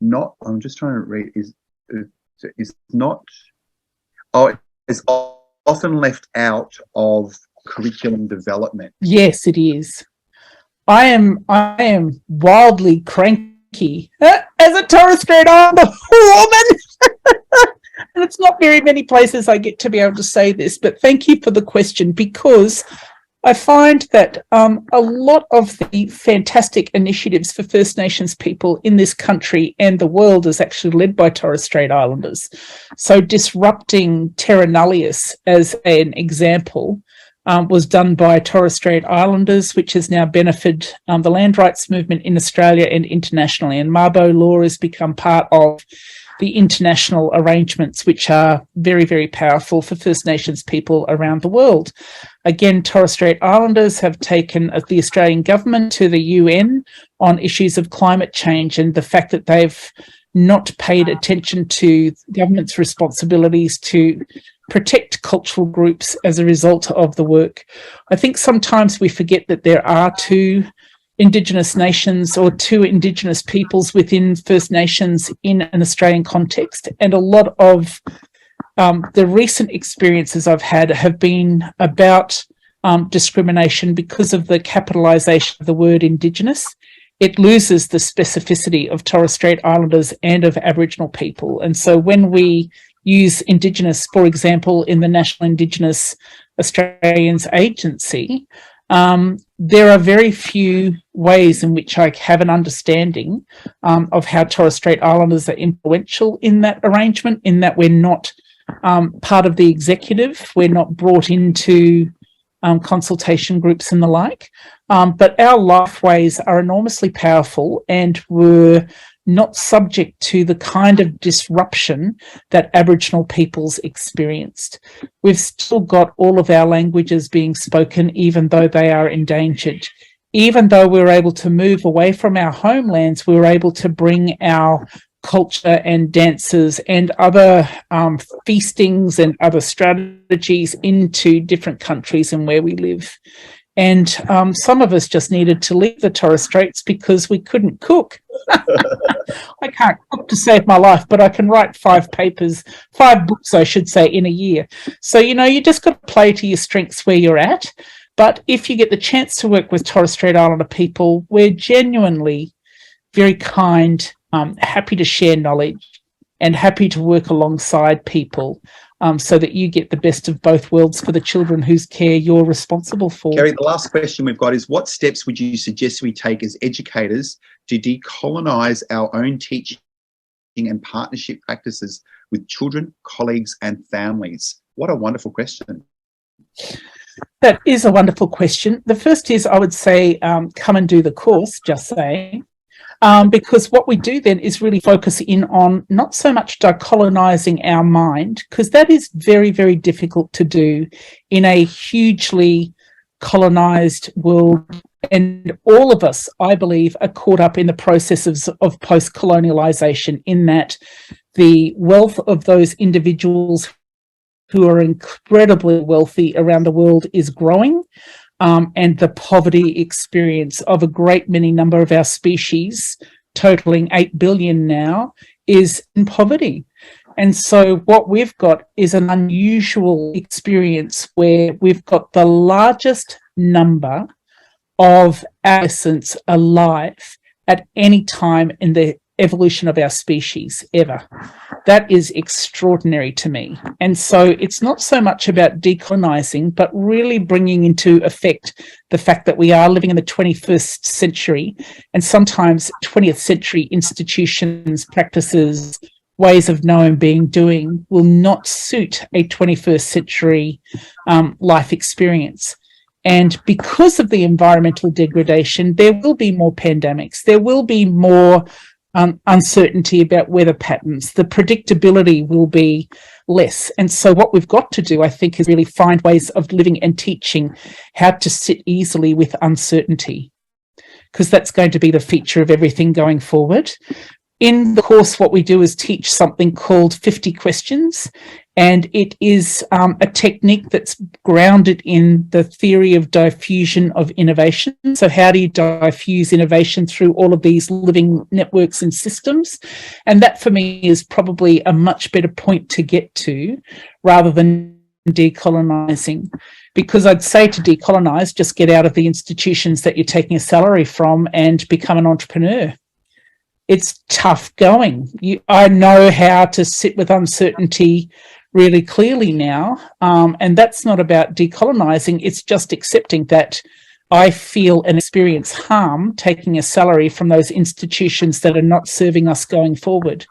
not, I'm just trying to read, is often left out of curriculum development? Yes, it is. I am wildly cranky as a Torres Strait Islander woman. And it's not very many places I get to be able to say this, but thank you for the question, because I find that a lot of the fantastic initiatives for First Nations people in this country and the world is actually led by Torres Strait Islanders. So disrupting terra nullius, as an example, was done by Torres Strait Islanders, which has now benefited the land rights movement in Australia and internationally. And Mabo law has become part of the international arrangements, which are very, very powerful for First Nations people around the world. Again, Torres Strait Islanders have taken the Australian government to the UN on issues of climate change, and the fact that they've not paid attention to government's responsibilities to protect cultural groups as a result of the work. I think sometimes we forget that there are two Indigenous nations or two Indigenous peoples within First Nations in an Australian context, and a lot of the recent experiences I've had have been about discrimination because of the capitalisation of the word Indigenous. It loses the specificity of Torres Strait Islanders and of Aboriginal people. And so when we use Indigenous, for example, in the National Indigenous Australians Agency, there are very few ways in which I have an understanding of how Torres Strait Islanders are influential in that arrangement, in that we're not part of the executive, we're not brought into consultation groups and the like, but our lifeways are enormously powerful and were not subject to the kind of disruption that Aboriginal peoples experienced. We've still got all of our languages being spoken, even though they are endangered. Even though we were able to move away from our homelands, we were able to bring our culture and dances and other feastings and other strategies into different countries and where we live. And some of us just needed to leave the Torres Straits because we couldn't cook. I can't cook to save my life, but I can write 5 books, I should say, in a year. So, you just got to play to your strengths where you're at. But if you get the chance to work with Torres Strait Islander people, we're genuinely very kind, happy to share knowledge and happy to work alongside people so that you get the best of both worlds for the children whose care you're responsible for. Kerry, the last question we've got is, what steps would you suggest we take as educators to decolonise our own teaching and partnership practices with children, colleagues and families? What a wonderful question. That is a wonderful question. The first is, I would say, come and do the course, just saying. Because what we do then is really focus in on not so much decolonising our mind, because that is very, very difficult to do in a hugely colonised world. And all of us, I believe, are caught up in the processes of post-colonialisation, in that the wealth of those individuals who are incredibly wealthy around the world is growing. And the poverty experience of a great many number of our species, totaling 8 billion now, is in poverty. And so what we've got is an unusual experience where we've got the largest number of adolescents alive at any time in the evolution of our species ever. That is extraordinary to me. And so it's not so much about decolonizing, but really bringing into effect the fact that we are living in the 21st century, and sometimes 20th century institutions, practices, ways of knowing, being, doing will not suit a 21st century life experience. And because of the environmental degradation, there will be more pandemics. There will be more uncertainty about weather patterns. The predictability will be less. And so what we've got to do, I think, is really find ways of living and teaching how to sit easily with uncertainty, because that's going to be the feature of everything going forward. In the course, what we do is teach something called 50 questions, and it is a technique that's grounded in the theory of diffusion of innovation. So how do you diffuse innovation through all of these living networks and systems? And that, for me, is probably a much better point to get to rather than decolonizing. Because I'd say to decolonize, just get out of the institutions that you're taking a salary from and become an entrepreneur. It's tough going. I know how to sit with uncertainty really clearly now, and that's not about decolonizing. It's just accepting that I feel and experience harm taking a salary from those institutions that are not serving us going forward.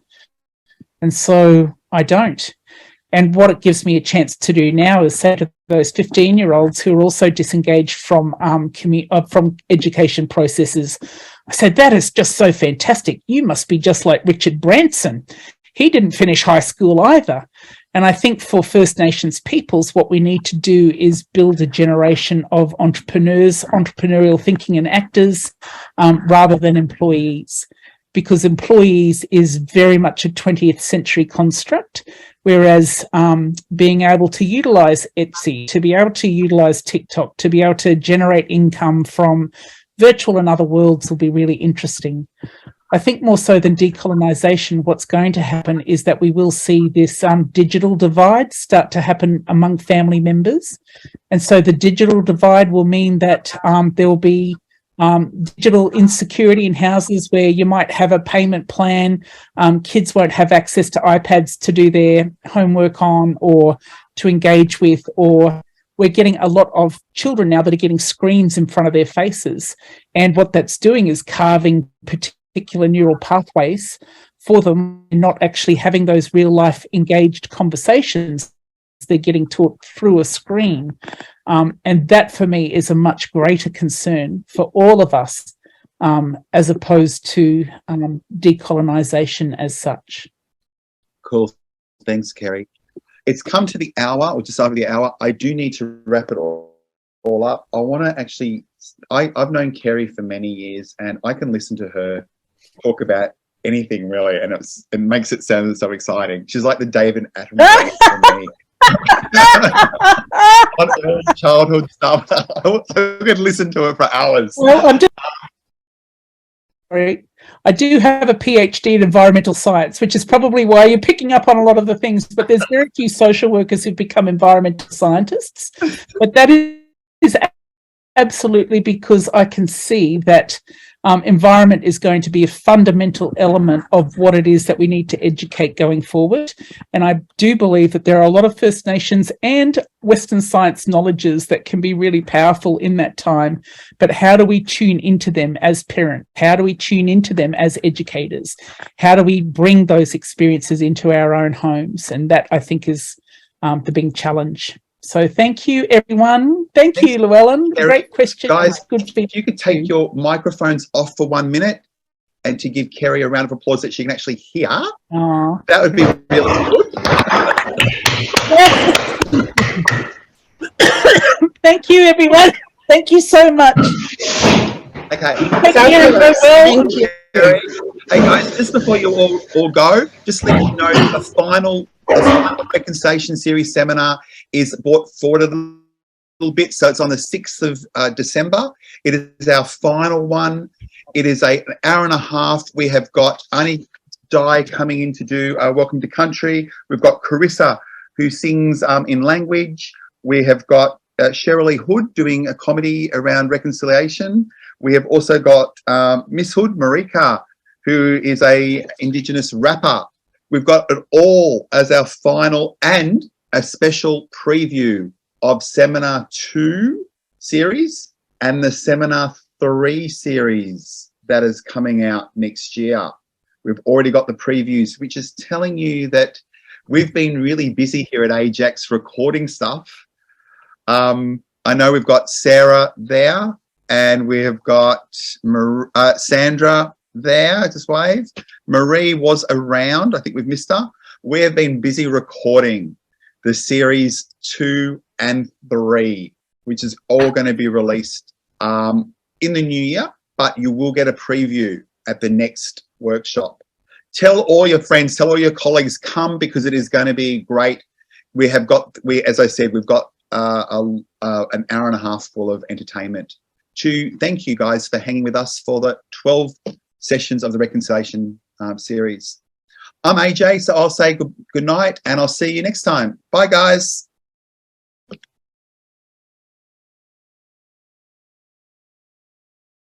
And so I don't. And what it gives me a chance to do now is say to those 15-year-olds who are also disengaged from education processes, I said, that is just so fantastic. You must be just like Richard Branson. He didn't finish high school either. And I think for First Nations peoples, what we need to do is build a generation of entrepreneurs, entrepreneurial thinking and actors, rather than employees, because employees is very much a 20th century construct. Whereas being able to utilize Etsy, to be able to utilize TikTok, to be able to generate income from virtual and other worlds will be really interesting. I think more so than decolonization, what's going to happen is that we will see this digital divide start to happen among family members. And so the digital divide will mean that there will be digital insecurity in houses where you might have a payment plan, kids won't have access to iPads to do their homework on or to engage with, or we're getting a lot of children now that are getting screens in front of their faces. And what that's doing is carving particular neural pathways for them, and not actually having those real life engaged conversations. They're getting taught through a screen. And that for me is a much greater concern for all of us, as opposed to decolonization as such. Cool. Thanks, Kerry. It's come to the hour, or just over the hour. I do need to wrap it all up. I want to actually, I've known Kerry for many years, and I can listen to her talk about anything really, and it makes it sound so exciting. She's like the David Attenborough for me. On all childhood stuff. I could listen to it for hours. Well, I do have a PhD in environmental science, which is probably why you're picking up on a lot of the things, but there's very few social workers who've become environmental scientists. But that is absolutely because I can see that environment is going to be a fundamental element of what it is that we need to educate going forward. And I do believe that there are a lot of First Nations and Western science knowledges that can be really powerful in that time. But how do we tune into them as parents? How do we tune into them as educators? How do we bring those experiences into our own homes? And that, I think, is the big challenge. So thank you, everyone. Thanks, you, Llewellyn. Great question. Guys, good if you could take your microphones off for 1 minute and to give Kerry a round of applause that she can actually hear, that would be really good. Thank you, everyone. Thank you so much. Okay. Thank you. Hey, guys, just before you all go, just let you know the final reconciliation series seminar is brought forward a little bit, so it's on the 6th of December. It is our final one. It is an hour and a half. We have got Ani Dai coming in to do Welcome to Country. We've got Carissa, who sings in language. We have got Shirley Hood doing a comedy around reconciliation. We have also got Miss Hood, Marika, who is a Indigenous rapper. We've got it all as our final and a special preview of Seminar 2 series and the Seminar 3 series that is coming out next year. We've already got the previews, which is telling you that we've been really busy here at AGECS recording stuff. I know we've got Sarah there, and we have got Sandra there, just wave. Marie was around, I think we've missed her. We have been busy recording the series 2 and 3, which is all going to be released in the new year, but you will get a preview at the next workshop. Tell all your friends, tell all your colleagues, come, because it is going to be great. As I said, we've got an hour and a half full of entertainment. To thank you guys for hanging with us for the 12 sessions of the Reconciliation series. I'm AJ, so I'll say good night, and I'll see you next time. Bye, guys.